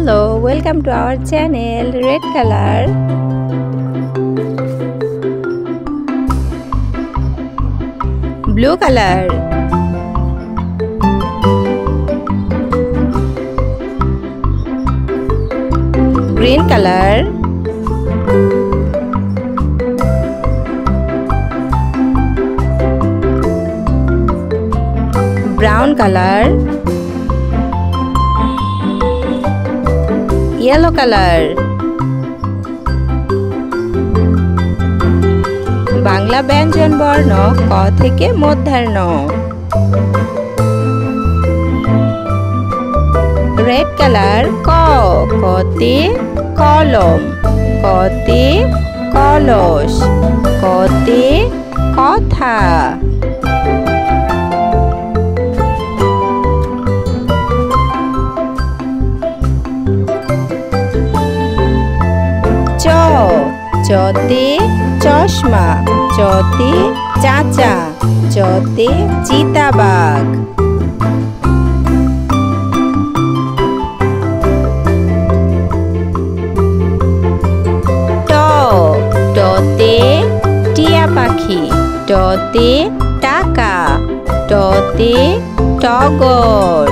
Hello, welcome to our channel. Red color, blue color, green color, brown color, yellow color। Bangla ব্যঞ্জন বর্ণ ক থেকে মধ্যাহ্ন। রেড কালার ক, কতে কলম, কতে কলস, কতে কথা। চ, চতে চশমা, চতে চাচা, চতে চিতাবাঘ। ট, টতে টিয়া পাখি, টতে টাকা, টতে টগর।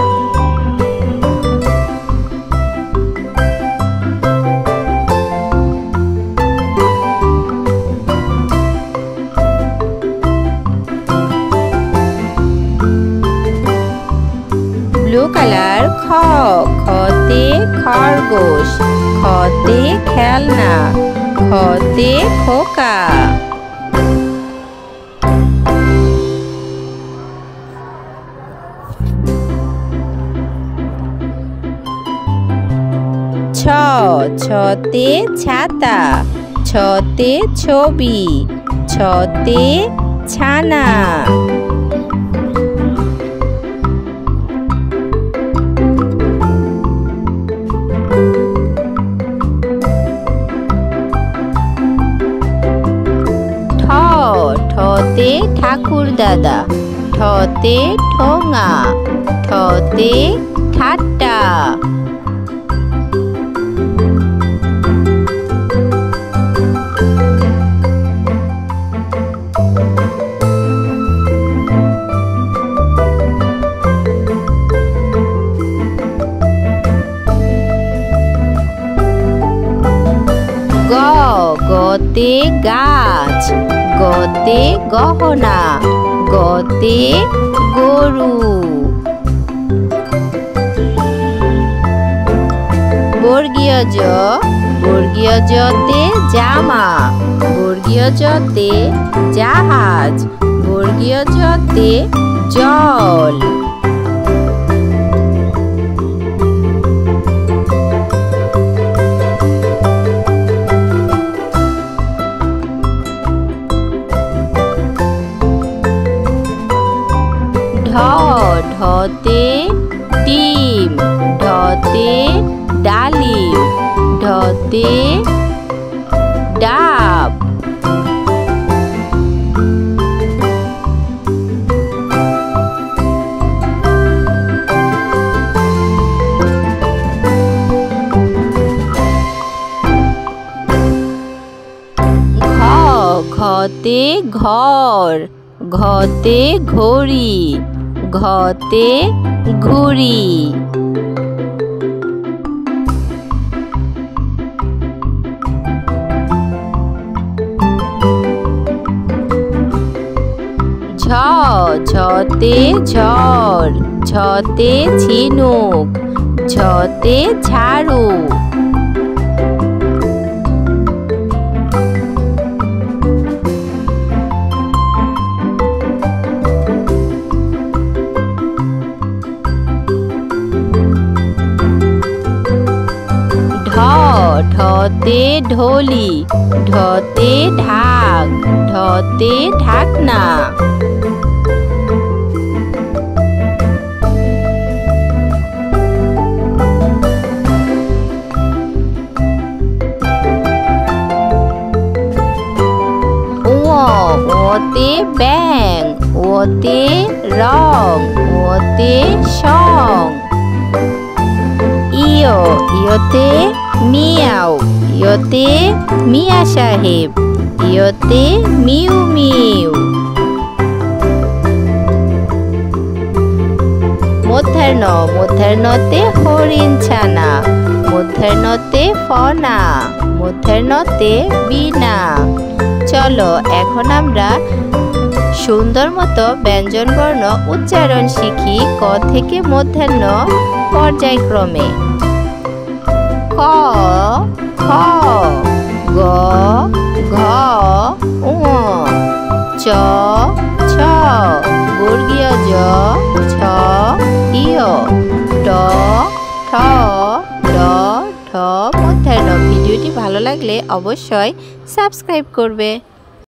ব্লু কালার খ, খতে খরগোশ, খতে খেলনা, খতে খোকা। ছ, ছতে ছাতা, ছতে ছবি, ছতে ছানা। ঠ, ঠতে ঠাকুর দাদা, ঠতে ঠোঙা, ঠতে ঠাট্টা। গ, গতে গাছ, গতে গহনা, গতে গরু। বর্গীয় জ, বর্গীয় জতে জামা, বর্গীয় জতে জাহাজ, বর্গীয় জতে জল। ঢ, ঢতে ডিম, ঢতে ডালিম, ঢতে ডাব। ঘ, ঘতে ঘর, ঘতে ঘড়ি, ঘতে ঘুড়ি। ঝ, ঝতে ঝড়, ঝতে ঝিনুক, ঝতে ঝাড়ু। ঢ, ঢতে ঢোলি, ঢতে ঢাক, ঢতে ঢাকনা। ওতে ব্যাঙ, ওতে রং, ওতে সং। ই, ইয়, ইয়তে মিয়াও, ইয়তে মিয়া সাহেব, ইয়তে মিউ মিউ। মূর্ধন্য, মূর্ধন্যতে হরিণ ছানা, মূর্ধন্যতে ফনা, মূর্ধন্যতে বীণা। চলো এখন আমরা সুন্দর মতো ব্যঞ্জনবর্ণ উচ্চারণ শিখি ক থেকে মূর্ধন্য পর্যায়ক্রমে। ক, খ, গ, ঘ, ঙ, চ, ছ, বর্গীয় জ, ছ, ইয়, ট, ঠ, ড, ঢ, মূর্ধন্য। ভিডিওটি ভালো লাগলে অবশ্যই সাবস্ক্রাইব করবে।